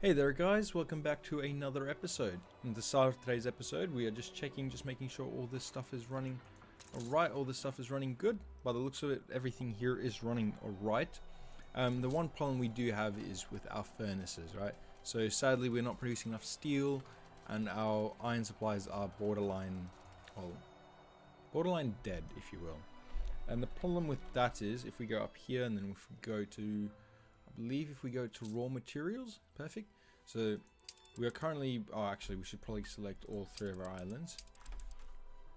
Hey there guys, welcome back to another episode. In the start of today's episode, we are just making sure all this stuff is running alright, all this stuff is running good. By the looks of it, everything here is running alright. The one problem we do have is with our furnaces, right? So sadly we're not producing enough steel and our iron supplies are borderline dead, if you will. And the problem with that is, if we go up here and then if we go to, I believe if we go to raw materials, perfect. So we are currently, actually we should probably select all three of our islands.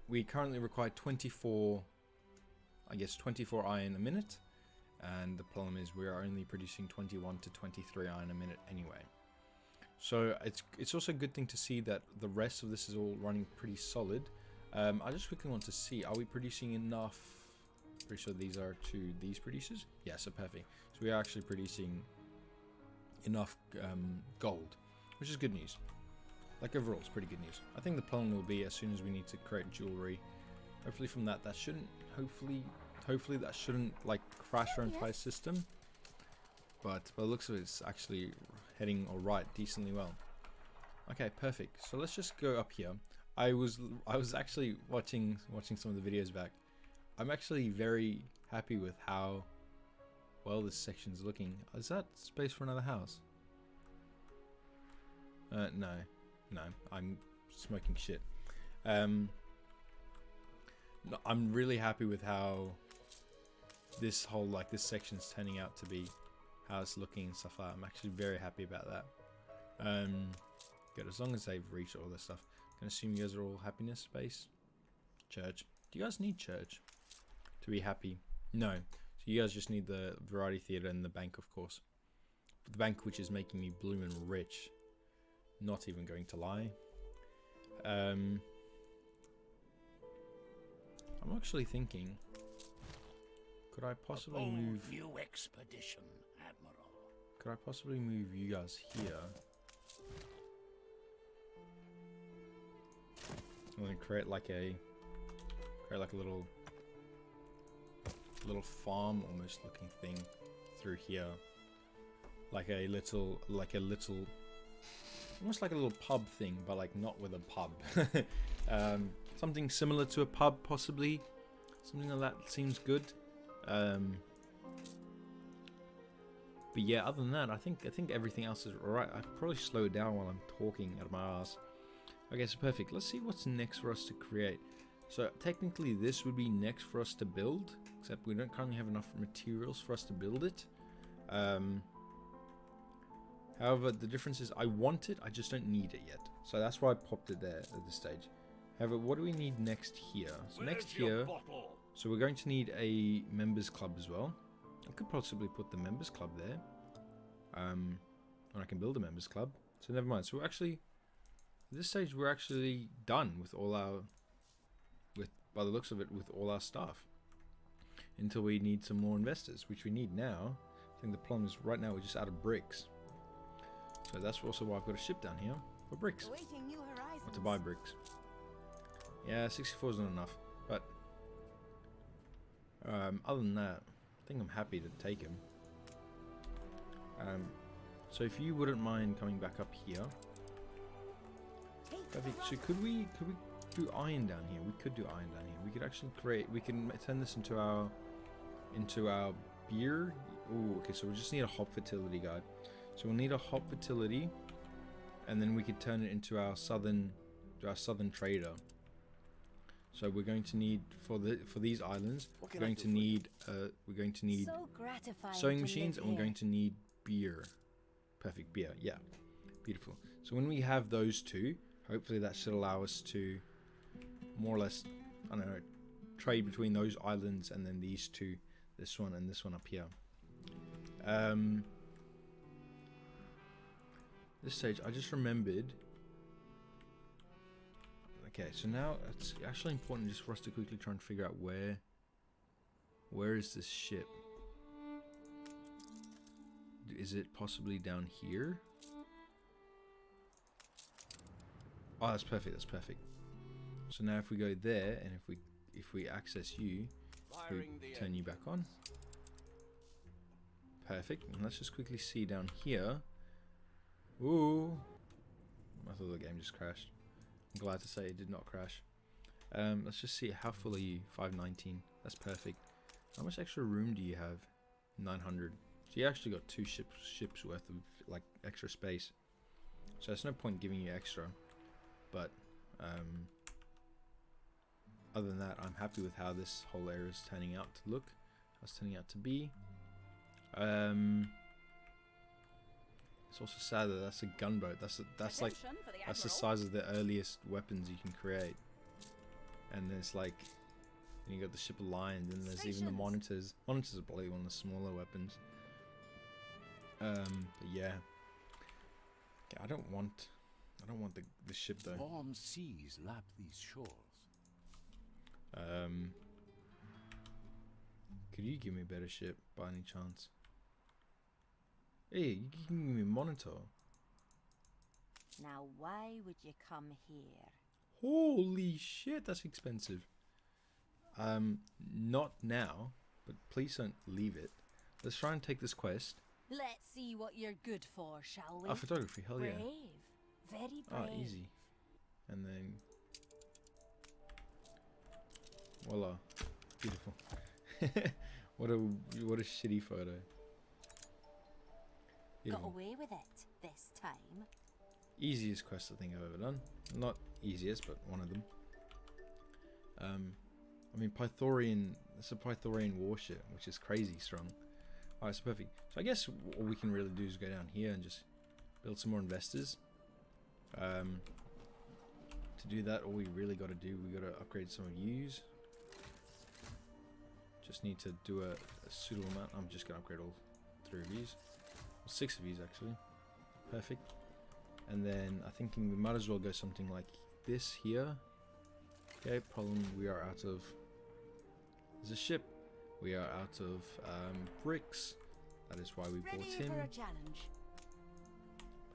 We currently require 24 iron a minute. And the problem is we are only producing 21 to 23 iron a minute anyway. So it's also a good thing to see that the rest of this is all running pretty solid. I just quickly want to see, are we producing enough? Pretty sure these are to these producers. Yeah, so perfect. So we are actually producing enough gold, which is good news. Like overall, it's pretty good news. I think the problem will be as soon as we need to create jewelry. Hopefully from that shouldn't. Hopefully that shouldn't like crash our entire system. But by the looks of it, it's actually heading alright, decently well. Okay, perfect. So let's just go up here. I was actually watching some of the videos back. I'm actually very happy with how well this section's looking. Is that space for another house? No, I'm smoking shit. No, I'm really happy with how this whole this section's turning out to be, how it's looking and stuff like that. I'm actually very happy about that. Good, as long as they've reached all this stuff. I'm gonna assume you guys are all happiness space. Church. Do you guys need church to be happy? No. So you guys just need the variety theater and the bank, of course. The bank, which is making me bloomin' rich. Not even going to lie. I'm actually thinking, could I possibly move new expedition, Admiral? Could I possibly move you guys here? And then create like a little farm almost looking thing through here. Like a little almost like a little pub thing, but like not with a pub. Something similar to a pub possibly. Something like that seems good. But yeah, other than that, I think everything else is alright. I could probably slow it down while I'm talking out of my ass. Okay, so perfect. Let's see what's next for us to create. So technically this would be next for us to build, except we don't currently have enough materials for us to build it. However, the difference is I want it, I just don't need it yet. So that's why I popped it there at this stage. However, what do we need next here? So next here, so we're going to need a members club as well. I could possibly put the members club there. And I can build a members club. So never mind. So we're actually, at this stage, we're actually done with all our, by the looks of it, with all our stuff. Until we need some more investors, which we need now. I think the problem is right now we're just out of bricks. So that's also why I've got a ship down here for bricks. Or to buy bricks. Yeah, 64 is not enough. But other than that, I think I'm happy to take him. So if you wouldn't mind coming back up here. Perfect. So could we do iron down here? We could do iron down here. We could actually we can turn this into our beer. Ooh, okay, so we just need a hop fertility guide. So we'll need a hop fertility, and then we could turn it into our southern trader. So we're going to need for these islands, we're going to need sewing machines, and we're going to need beer. Perfect, beer. Yeah, beautiful. So when we have those two, hopefully that should allow us to more or less, I don't know, trade between those islands and then these two, this one and this one up here. This stage, I just remembered. Okay, so now it's actually important just for us to quickly try and figure out where is this ship? Is it possibly down here? Oh, that's perfect. That's perfect. So now if we go there and if we access you, we turn you back on. Perfect. And let's just quickly see down here Ooh. I thought the game just crashed. I'm glad to say it did not crash. Let's just see, how full are you? 519. That's perfect. How much extra room do you have? 900. So you actually got 2 ships worth of like extra space. So there's no point giving you extra. But other than that, I'm happy with how this whole area is turning out to look. How it's turning out to be. It's also sad that that's a gunboat. That's like that's the size of the earliest weapons you can create. And there's like, and you got the ship aligned, and there's even the monitors. Monitors are probably one of the smaller weapons. But yeah. Okay, I don't want the ship though. Warm seas lap these shores. Could you give me a better ship by any chance? Hey, you can give me a monitor. Now, why would you come here? Holy shit, that's expensive. Not now, but please don't leave it. Let's try and take this quest. Let's see what you're good for, shall we? Oh, photography, hell yeah. Brave. Very Oh, brave. easy. And then... voila. Beautiful. What a shitty photo. Got Beautiful. away with it this time. Easiest quest I think I've ever done. Not easiest, but one of them. I mean, Pythorian, it's a Pythorian warship, which is crazy strong. Alright, so perfect. So I guess all we can really do is go down here and just build some more investors. To do that, all we really got to do, we got to upgrade some of yous. Just need to do a suitable amount. I'm just going to upgrade all 3 of these. 6 of these actually. Perfect. And then I'm thinking we might as well go something like this here. Okay, problem, we are out of... there's a ship. We are out of bricks. That is why we bought him. For a challenge.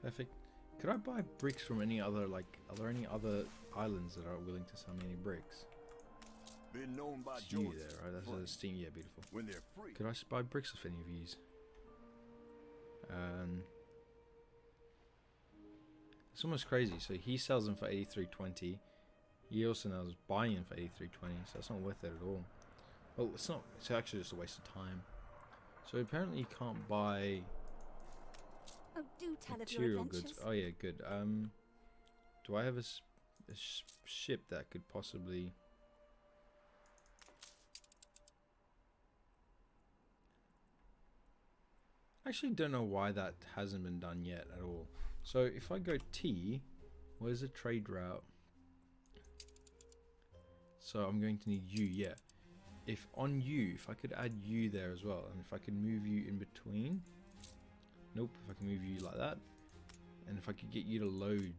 Perfect. Could I buy bricks from any other, like, are there any other islands that are willing to sell me any bricks? Been known by It's you there, right? That's a steam, yeah, beautiful. when they're free. Could I buy bricks off any of these? It's almost crazy. So he sells them for 83.20. He also now is buying them for 83.20, so that's not worth it at all. Well, it's not. It's actually just a waste of time. So apparently you can't buy Oh, do tell of your material adventures. goods. Oh yeah, good. Do I have a ship that could possibly? I actually don't know why that hasn't been done yet at all. So if I go T, where's the trade route? So I'm going to need U, yeah. If on U, if I could add U there as well, and if I could move you in between. Nope, if I can move you like that. And if I could get you to load.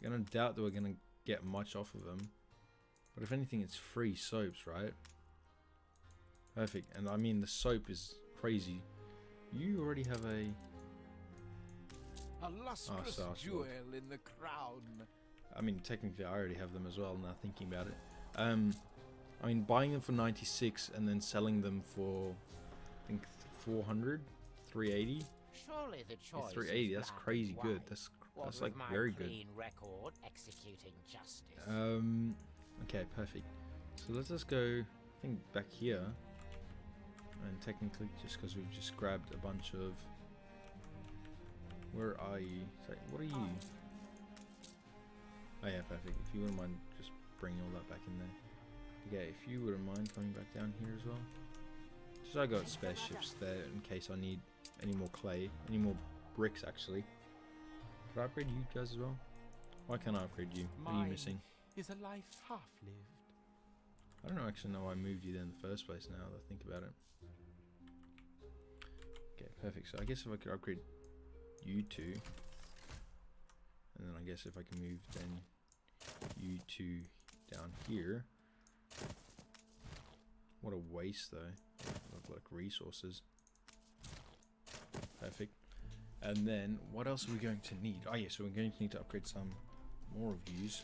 Gonna doubt that we're gonna get much off of them. But if anything, it's free soaps, right? Perfect. And I mean, the soap is crazy. You already have a... A lustrous Star jewel Sword. in the crown. I mean, technically, I already have them as well, now thinking about it. I mean, buying them for 96 and then selling them for, I think, 400? 380? Surely the choice. 380, that's crazy good. That's like very good. Record executing justice. Okay, perfect. So let's just go, I think, back here. And technically, just because we've just grabbed a bunch of... Where are you? Sorry, what are you? Oh yeah, perfect. If you wouldn't mind just bringing all that back in there. Okay, if you wouldn't mind coming back down here as well. Just so I got spare ships there in case I need any more clay, any more bricks actually. Could I upgrade you guys as well? Why can't I upgrade you? What are you missing? Is a life half lived. I don't actually know why I moved you there in the first place now that I think about it. Okay, perfect. So I guess if I could upgrade you two, and then I guess if I can move then you two down here. What a waste though. Look like resources. Perfect. And then what else are we going to need? Oh yeah, so we're going to need to upgrade some more of these.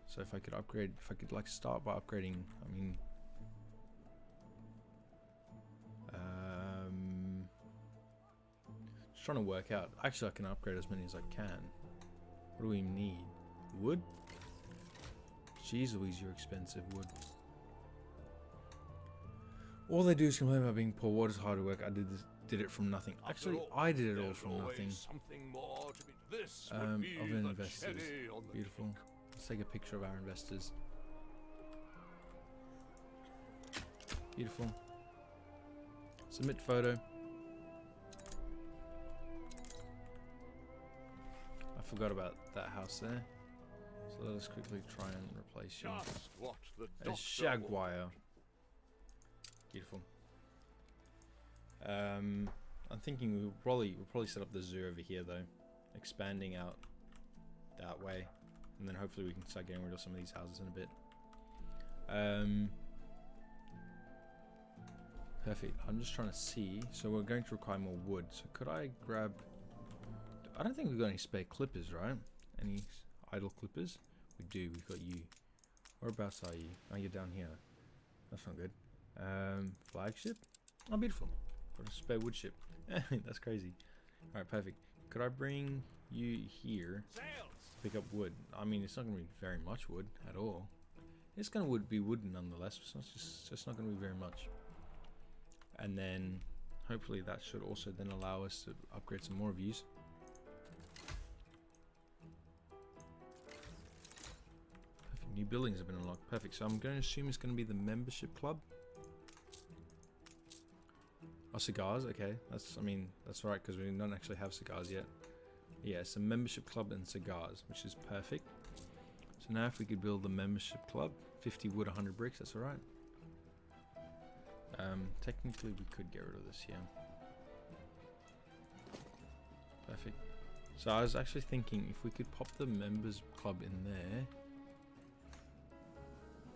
So if I could upgrade, if I could like start by upgrading, I mean, trying to work out. Actually, I can upgrade as many as I can. What do we need? Wood? Jeez Louise, you're expensive wood. All they do is complain about being poor. What is hard work? I did it from nothing. Actually, I did it all from nothing. Of investors. Beautiful. Let's take a picture of our investors. Beautiful. Submit photo. I forgot about that house there. So let us quickly try and replace you. A Jaguar. Beautiful. I'm thinking we'll probably set up the zoo over here though, expanding out that way, and then hopefully we can start getting rid of some of these houses in a bit. Perfect. I'm just trying to see. So we're going to require more wood. So could I grab? I don't think we've got any spare clippers, right? Any idle clippers? We do. We've got you. Whereabouts are you? Oh, you're down here. That's not good. Flagship? Oh, beautiful. Got a spare wood ship. That's crazy. Alright, perfect. Could I bring you here to pick up wood? I mean, it's not going to be very much wood at all. It's going to be wood nonetheless. It's just not going to be very much. And then, hopefully that should also then allow us to upgrade some more views. Perfect. New buildings have been unlocked. Perfect. So I'm going to assume it's going to be the membership club. Oh, cigars, okay. That's right, because we don't actually have cigars yet. Yeah, it's a membership club and cigars, which is perfect. So now if we could build the membership club, 50 wood, 100 bricks, that's alright. Technically we could get rid of this, yeah. Perfect. So I was actually thinking if we could pop the members club in there,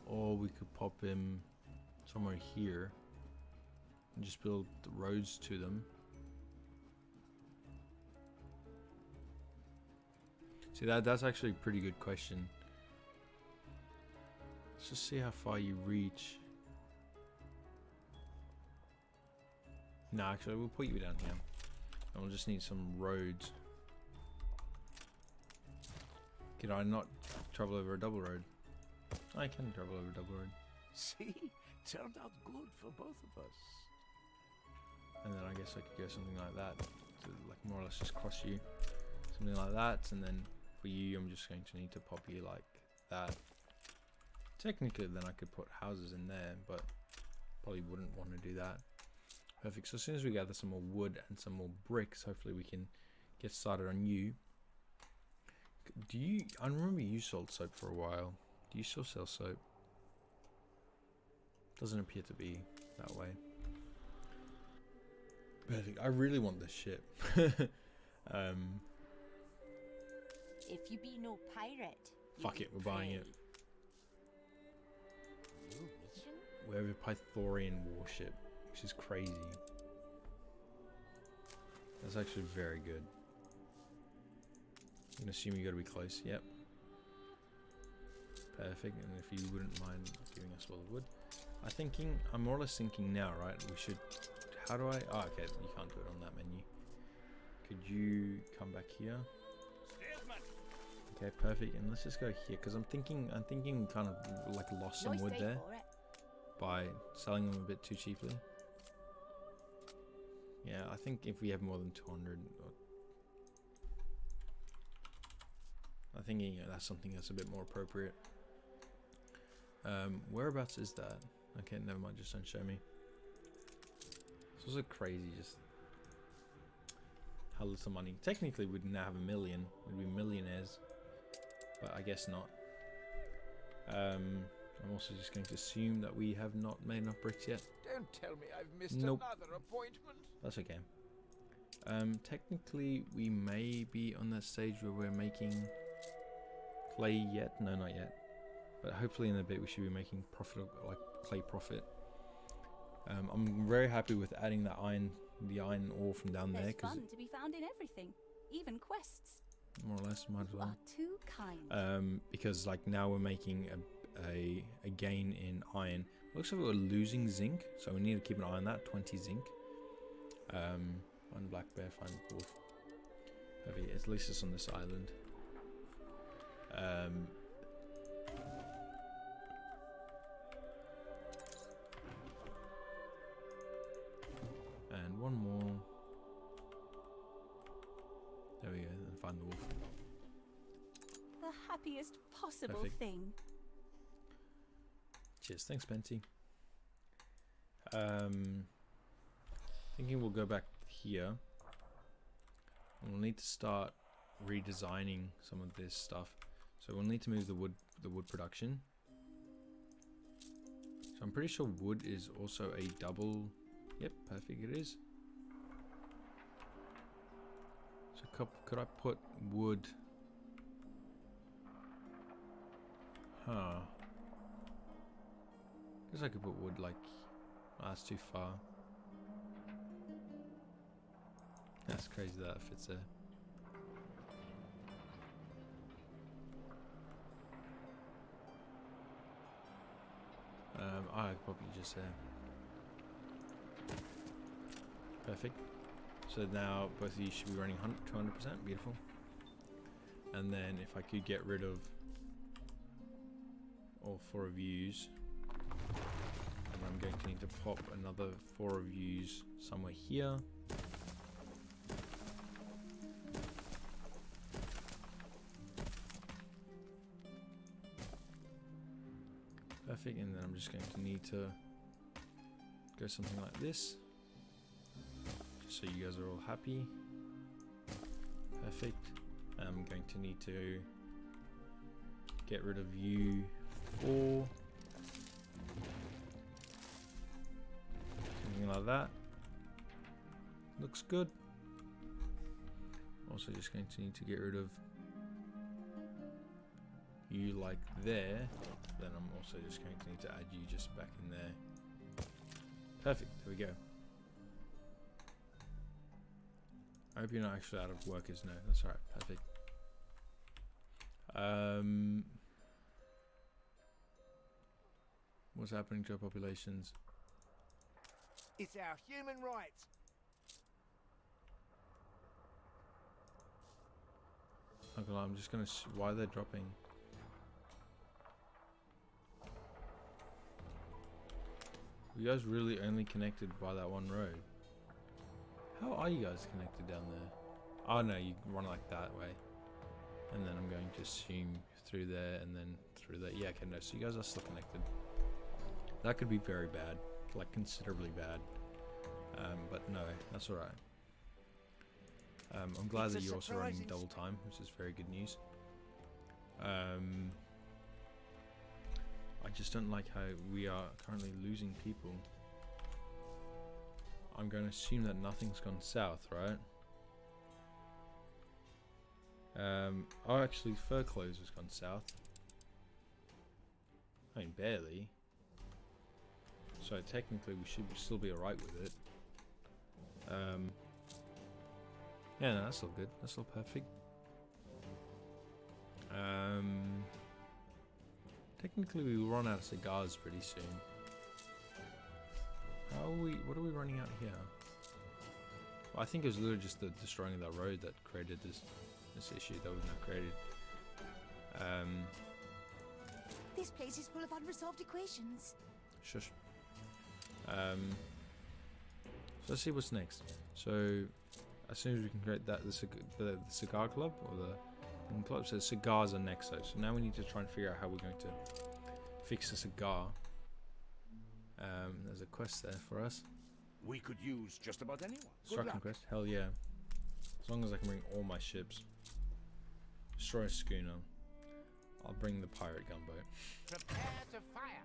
or we could pop him somewhere here. And just build the roads to them. See, that's actually a pretty good question. Let's just see how far you reach. No, actually, we'll put you down here. And we'll just need some roads. Could I not travel over a double road? I can travel over a double road. See? Turned out good for both of us. And then I guess I could go something like that to like more or less just cross you, something like that. And then for you, I'm just going to need to pop you like that. Technically, then I could put houses in there, but probably wouldn't want to do that. Perfect. So as soon as we gather some more wood and some more bricks, hopefully we can get started on you. Do you? I remember you sold soap for a while. Do you still sell soap? Doesn't appear to be that way. Perfect. I really want this ship. If you be no pirate, Fuck it, we're buying it. New mission? We have a Pythorian warship, which is crazy. That's actually very good. I'm gonna assume you gotta be close. Yep. Perfect. And if you wouldn't mind giving us all the wood, I'm more or less thinking now, right? We should. How do I? Oh, okay. You can't do it on that menu. Could you come back here? Okay, perfect. And let's just go here because I'm thinking we kind of like lost some wood there by selling them a bit too cheaply. Yeah, I think if we have more than 200, I think that's something that's a bit more appropriate. Whereabouts is that? Okay, never mind. Just don't show me. It's also crazy just how little money. Technically, we'd now have 1 million. We'd be millionaires, but I guess not. I'm also just going to assume that we have not made enough bricks yet. Don't tell me I've missed Nope. another appointment. That's okay. Technically, we may be on that stage where we're making clay yet. No, not yet. But hopefully in a bit we should be making profit, like clay profit. I'm very happy with adding the iron ore from down there there's because fun to be found in everything, even quests. more or less might as You well. are too kind. Because like now we're making a gain in iron. Looks like we're losing zinc, so we need to keep an eye on that. 20 zinc. Find black bear, find wolf. Heavy. At least it's on this island. And one more. There we go. And find the wolf. The happiest possible Perfect. thing. Cheers. Thanks, Benty. Thinking we'll go back here. And we'll need to start redesigning some of this stuff. So we'll need to move the wood production. So I'm pretty sure wood is also a double. Yep, perfect. It is. So could I put wood? Huh. Guess I could put wood like. Oh, that's too far. That's crazy that fits there. I could probably just perfect. So now both of you should be running 200%. Beautiful. And then if I could get rid of all 4 of yous, and I'm going to need to pop another 4 of yous somewhere here. Perfect, and then I'm just going to need to go something like this, just so you guys are all happy. Perfect. I'm going to need to get rid of you 4. Something like that. Looks good. Also just going to need to get rid of you like there. Then I'm also just going to need to add you just back in there. Perfect, there we go. I hope you're not actually out of workers. No, that's alright, perfect. What's happening to our populations? It's our human right. Okay, I'm just gonna why they're dropping. You guys really only connected by that one road. How are you guys connected down there? Oh no, you run like that way. And then I'm going to assume through there and then through there. Yeah, okay, no, so you guys are still connected. That could be very bad, like considerably bad. But no, that's alright. I'm glad that you're also running double time, which is very good news. I just don't like how we are currently losing people. I'm going to assume that nothing's gone south, right? Oh, actually, fur clothes has gone south. I mean, barely. So technically, we should still be alright with it. Yeah, no, that's still good. That's still perfect. Technically, we will run out of cigars pretty soon. How are we? What are we running out here? Well, I think it was literally just the destroying of that road that created this issue that we've now created. This place is full of unresolved equations. Shush. So let's see what's next. So as soon as we can create that, the cigar club or the club says cigars are next. So now we need to try and figure out how we're going to fix the cigar. There's a quest there for us. We could use just about anyone. Good Construction luck. quest? Hell yeah. As long as I can bring all my ships. Destroy a schooner. I'll bring the pirate gunboat. Prepare to fire.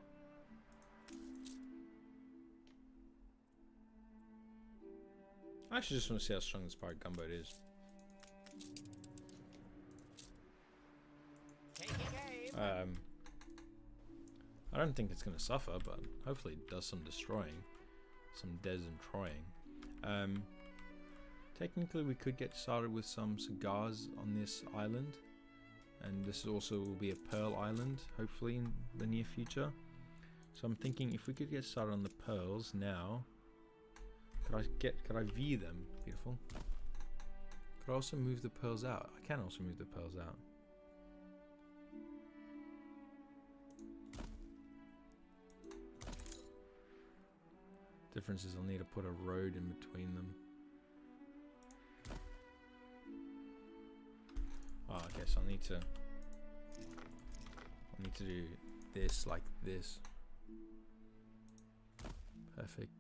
I actually just want to see how strong this pirate gunboat is. Taking aim. I don't think it's going to suffer, but hopefully it does some destroying. Some des and troying. Technically we could get started with some cigars on this island. And this also will be a pearl island, hopefully in the near future. So I'm thinking if we could get started on the pearls now, could I V them? Beautiful. Could I also move the pearls out? I can also move the pearls out. Difference is I'll need to put a road in between them. Oh, okay, so I need to do this like this. Perfect.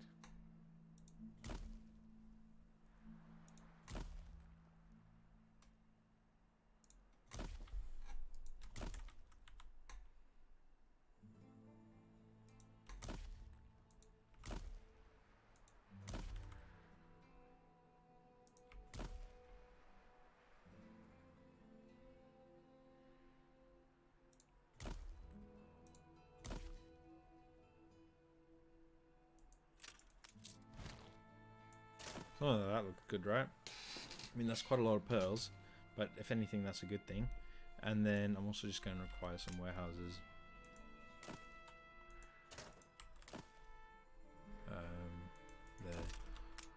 Oh, that looked good, right? I mean, that's quite a lot of pearls, but if anything, that's a good thing. And then I'm also just going to require some warehouses. There.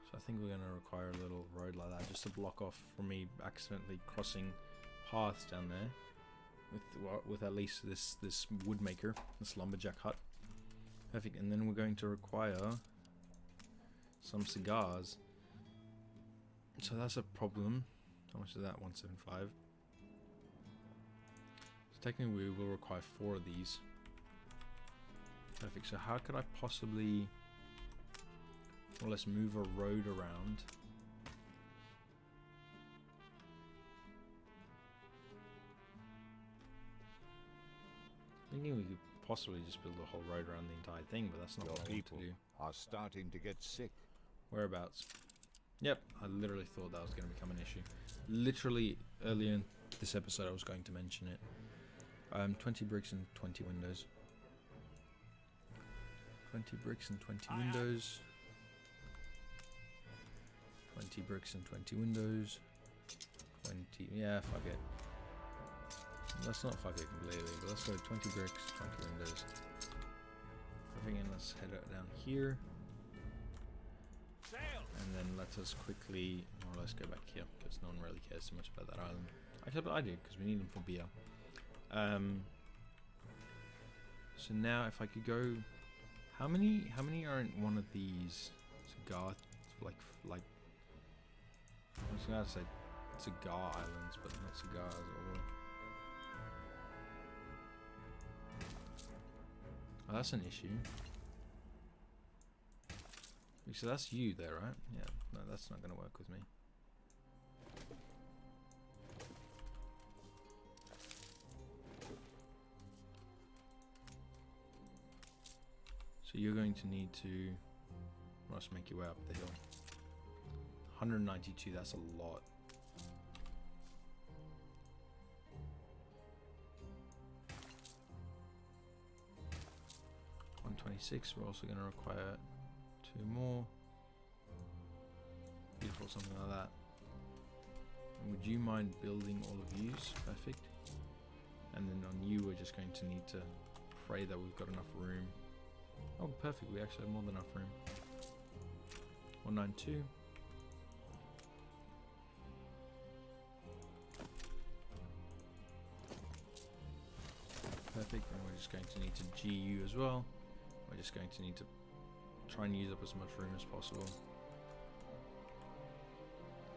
So I think we're going to require a little road like that, just to block off from me accidentally crossing paths down there. With at least this woodmaker, this lumberjack hut. Perfect. And then we're going to require some cigars. So that's a problem. How much is that? 175. So technically we will require 4 of these. Perfect. So how could I possibly more or less move a road around? Thinking we could possibly just build a whole road around the entire thing, but that's not Your what I want people to do. are starting to get sick. Whereabouts? Yep, I literally thought that was going to become an issue. Literally earlier in this episode I was going to mention it. 20 bricks and 20 windows. 20 bricks and 20 windows. 20 bricks and 20 windows. 20, yeah, fuck it. Let's not fuck it completely, but let's go 20 bricks, 20 windows. Perfect, and let's head out down here. And then let us quickly, more or less, go back here, because no one really cares so much about that island. Actually, but I do, because we need them for beer. So now, if I could go, how many are in one of these cigar, like I was gonna say cigar islands, but not cigars or. Oh, that's an issue. So that's you there, right? Yeah, no, that's not going to work with me. So you're going to need to must make your way up the hill. 192, that's a lot. $126, we're also going to require 2 more. Beautiful, something like that. And would you mind building all of yous? Perfect. And then on you, we're just going to need to pray that we've got enough room. Oh, perfect. We actually have more than enough room. 192. Perfect. And we're just going to need to GU as well. We're just going to need to try and use up as much room as possible.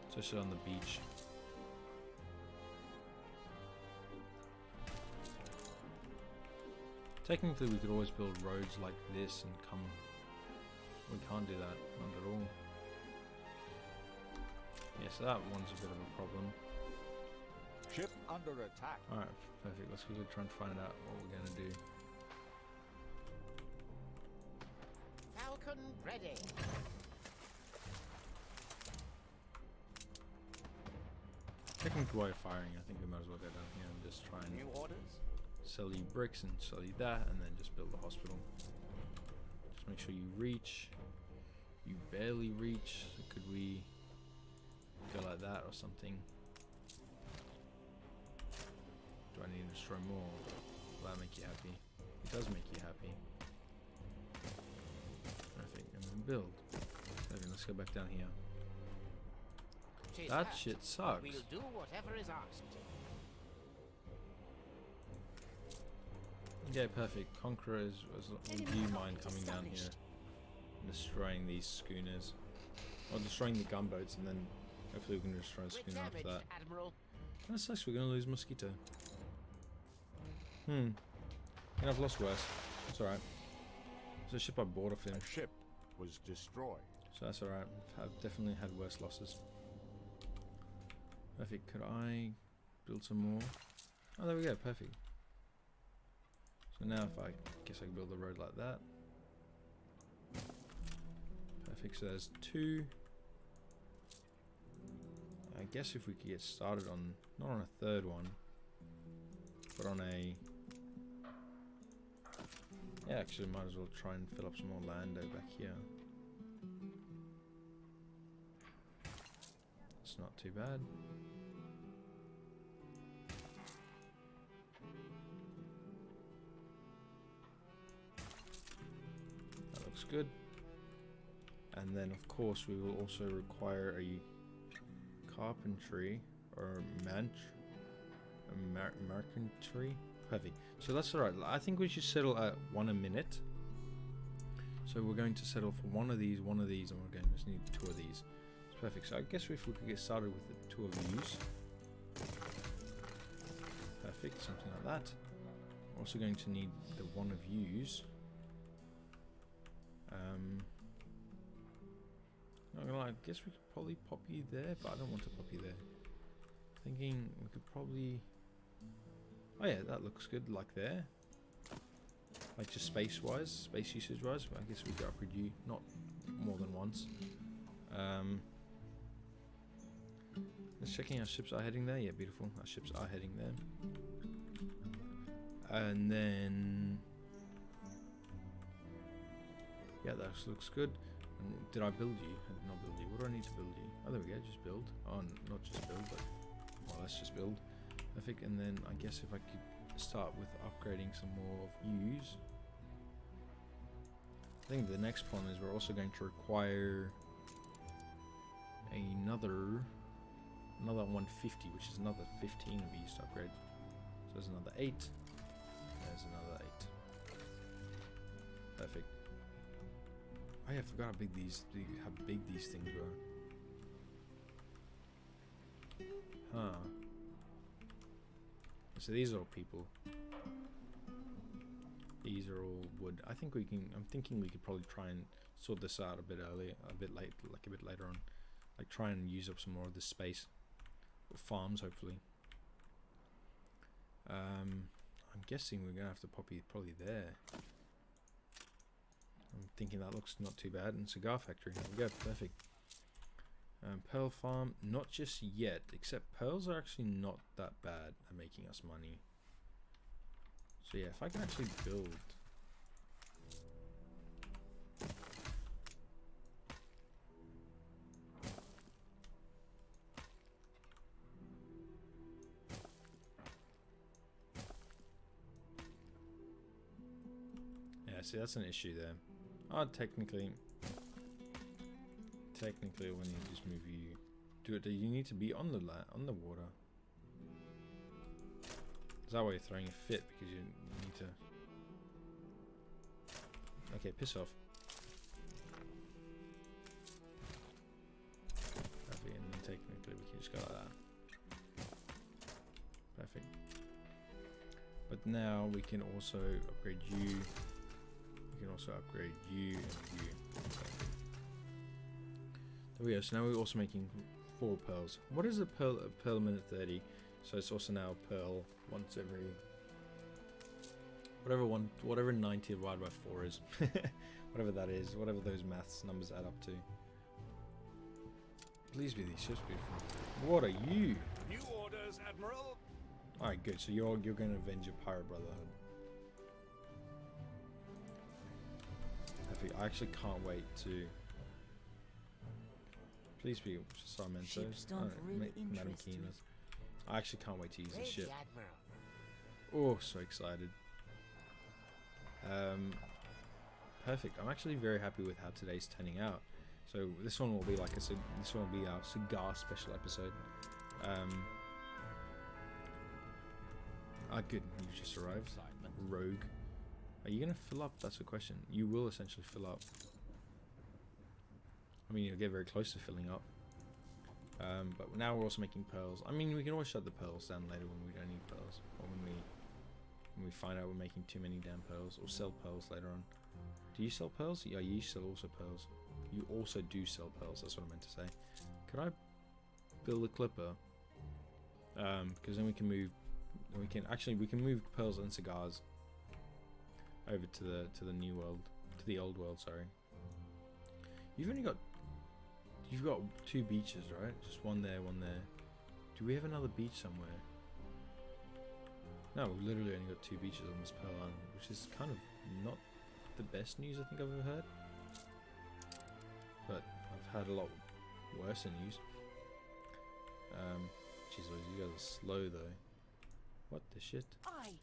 Especially on the beach. Technically we could always build roads like this and come... We can't do that, not at all. Yeah, so that one's a bit of a problem. Ship under attack. Alright, perfect. Let's quickly try and find out what we're going to do. Falcon ready. Technically while you're firing, I think we might as well go down here and just try and New orders? sell you bricks and sell you that, and then just build the hospital. Just make sure you reach. You barely reach. So could we go like that or something? Do I need to destroy more? Will that make you happy? It does make you happy. Perfect. And then build. Okay, let's go back down here. 'Tis That hurt, shit but sucks. We'll do whatever is asked. Yeah, perfect. Conquerors would you mind coming down here and destroying these schooners? Or destroying the gunboats, and then hopefully we can destroy a With schooner after damage, that. Admiral. That sucks, we're gonna lose Mosquito. And I've lost worse. It's alright. It's a ship I bought off him, A ship was destroyed. so that's alright. I've definitely had worse losses. Perfect. Could I build some more? Oh, there we go. Perfect. So now if I guess I can build the road like that. Perfect. So there's 2. I guess if we could get started on, not on a 3rd one, but on a... Yeah, actually might as well try and fill up some more land over back here. It's not too bad. That looks good. And then of course we will also require a carpentry or merchantry. Heavy. So that's alright. I think we should settle at 1 a minute. So we're going to settle for one of these, and we're going to just need 2 of these. It's perfect. So I guess if we could get started with the 2 of these. Perfect, something like that. We're also going to need the 1 of yous. Not gonna lie, I guess we could probably pop you there, but I don't want to pop you there. Thinking we could probably... Oh yeah, that looks good, like there. Like just space-wise, space usage-wise, I guess we could upgrade you, not more than once. Just checking our ships are heading there. Yeah, beautiful. Our ships are heading there. And then... Yeah, that looks good. And did I build you? I did not build you. What do I need to build you? Oh, there we go, just build. Oh, not just build, but... Well, let's just build. Perfect, and then I guess if I could start with upgrading some more of use. I think the next problem is we're also going to require another 150, which is another 15 of these to upgrade. So there's another 8. There's another 8. Perfect. Oh yeah, I forgot how big these things were. Huh. So these are all people. These are all wood. I think we can. I'm thinking we could probably try and sort this out a bit earlier, a bit later on. Like try and use up some more of this space. Or farms, hopefully. I'm guessing we're gonna have to pop it probably there. I'm thinking that looks not too bad. And cigar factory. There we go. Perfect. Pearl farm, not just yet, except pearls are actually not that bad at making us money. So yeah, if I can actually build. Yeah, see that's an issue there. Oh, technically when you just move you need to be on the water. Is that why you're throwing a fit, because you need to... Okay, piss off. Perfect, and then technically we can just go like that. Perfect. But now we can also upgrade you. We can also upgrade you and you. Perfect. There we go. So now we're also making 4 pearls. What is a pearl? A pearl a minute 30. So it's also now a pearl once every whatever 90 divided by 4 is. Whatever that is, whatever those maths numbers add up to. Please be these ships beautiful. What are you? New orders, Admiral. Alright, good. So you're gonna avenge your pirate brotherhood. I actually can't wait to... Please be Sarmentos. Ships don't really interest me. I actually can't wait to use this Ready, ship. Admiral. Oh, so excited. Perfect. I'm actually very happy with how today's turning out. So this one will be like this one will be our cigar special episode. Good. You just arrived. Rogue. Are you gonna fill up? That's the question. You will essentially fill up. I mean, you'll get very close to filling up. But now we're also making pearls. I mean, we can always shut the pearls down later when we don't need pearls, or when we find out we're making too many damn pearls, or sell pearls later on. Do you sell pearls? Yeah, you sell also pearls. You also do sell pearls. That's what I meant to say. Could I build a clipper? Because then we can move. We can move pearls and cigars over to the new world, to the old world. Sorry. You've got 2 beaches, right? Just one there, one there. Do we have another beach somewhere? No, we've literally only got 2 beaches on this Pearl Island, which is kind of not the best news I think I've ever heard. But I've had a lot worse news. Jeez, you guys are slow though. What the shit? Aye.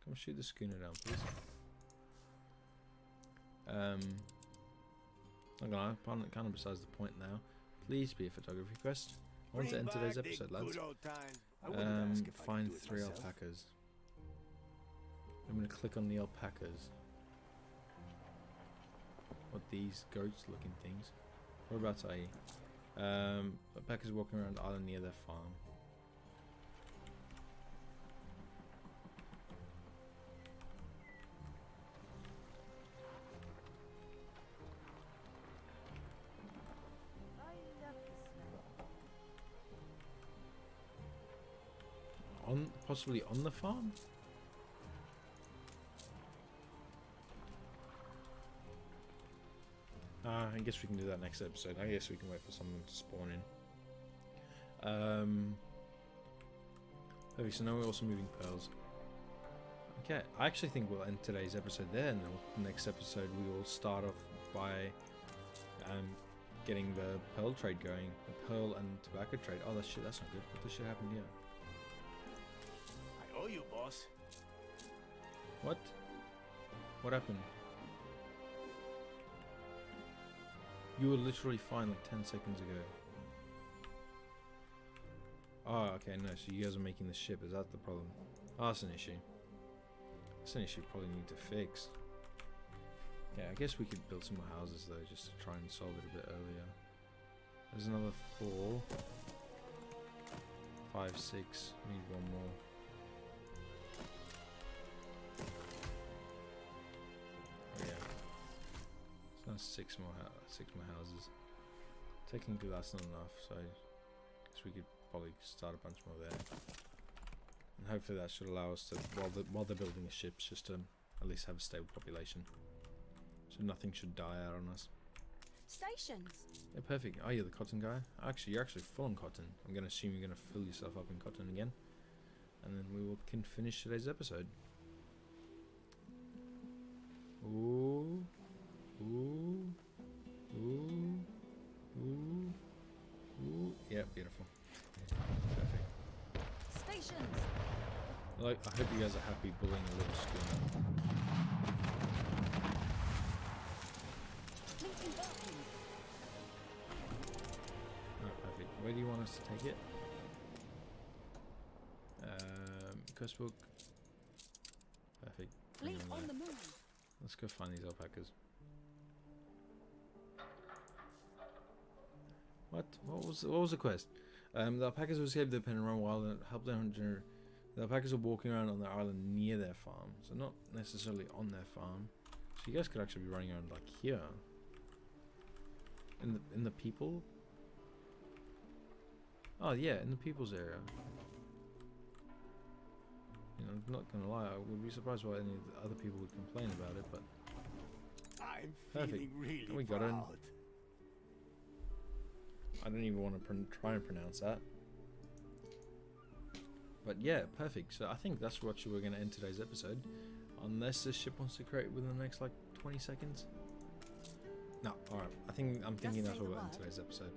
Come shoot the schooner down, please. Kind of besides the point now. Please be a photography quest. I want to end today's episode, lads. Find 3 alpacas. I'm going to click on the alpacas. What, these goats looking things? Whereabouts are you? Alpacas walking around the island near their farm. Possibly on the farm? I guess we can do that next episode. I guess we can wait for someone to spawn in. Okay, so now we're also moving pearls. Okay, I actually think we'll end today's episode there, and the next episode we will start off by getting the pearl trade going. The pearl and tobacco trade. Oh, that's not good. What the shit happened here? I owe you, boss. What? What happened? You were literally fine like 10 seconds ago. Oh, okay, no, so you guys are making the ship, is that the problem? Oh, that's an issue. That's an issue we probably need to fix. Yeah, I guess we could build some more houses though, just to try and solve it a bit earlier. There's another 4. 5, 6, we need 1 more. Oh yeah. So that's 6 more houses. Technically that's not enough, so I guess we could probably start a bunch more there. And hopefully that should allow us to, while they're building the ships, just to at least have a stable population. So nothing should die out on us. Stations. Yeah, perfect. Oh, you're the cotton guy? Actually, you're actually full on cotton. I'm going to assume you're going to fill yourself up in cotton again. And then we can finish today's episode. Ooh. Ooh. Ooh. Ooh. Ooh. Yeah, beautiful. Perfect. Stations. Like, I hope you guys are happy bullying a little schooner. Fleet embarking. Alright, perfect. Where do you want us to take it? Quest book. Perfect. Fleet on the move. Let's go find these alpacas. What? What was the quest? The alpacas will escape the Penryn Wild and help their hunter. The alpacas are walking around on their island near their farm, so not necessarily on their farm. So you guys could actually be running around like here. In the people? Oh yeah, in the people's area. You know, I'm not gonna lie, I would be surprised why any of the other people would complain about it, but I'm perfect. feeling really We got proud. in. I don't even want to try and pronounce that. But yeah, perfect. So I think that's what we're going to end today's episode. Unless the ship wants to create within the next like 20 seconds. No, alright. I'm thinking that's what we'll end today's episode.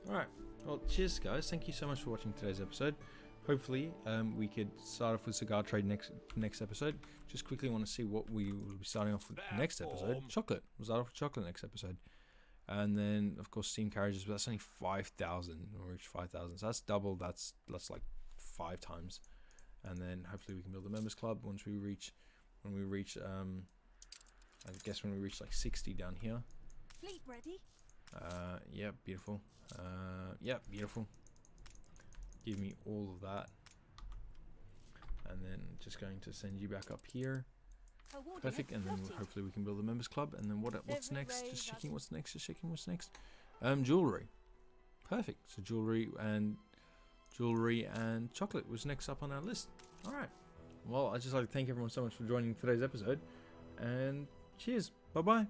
Alright. Well, cheers guys. Thank you so much for watching today's episode. hopefully we could start off with cigar trade next episode. Just quickly want to see what we will be starting off with next episode. Chocolate. We'll start off with chocolate next episode. And then, of course, steam carriages, but that's only 5,000. We'll reach 5,000. So that's double. That's like 5 times. And then hopefully we can build a members club once we reach, I guess when we reach like 60 down here. Fleet ready? Yeah, beautiful. Yeah, beautiful. Give me all of that. And then just going to send you back up here. Perfect. And then hopefully we can build a members club. And then what's next? Just checking what's next. Just checking what's next. Jewelry. Perfect. So jewelry and chocolate was next up on our list. All right. Well, I'd just like to thank everyone so much for joining today's episode. And cheers. Bye bye.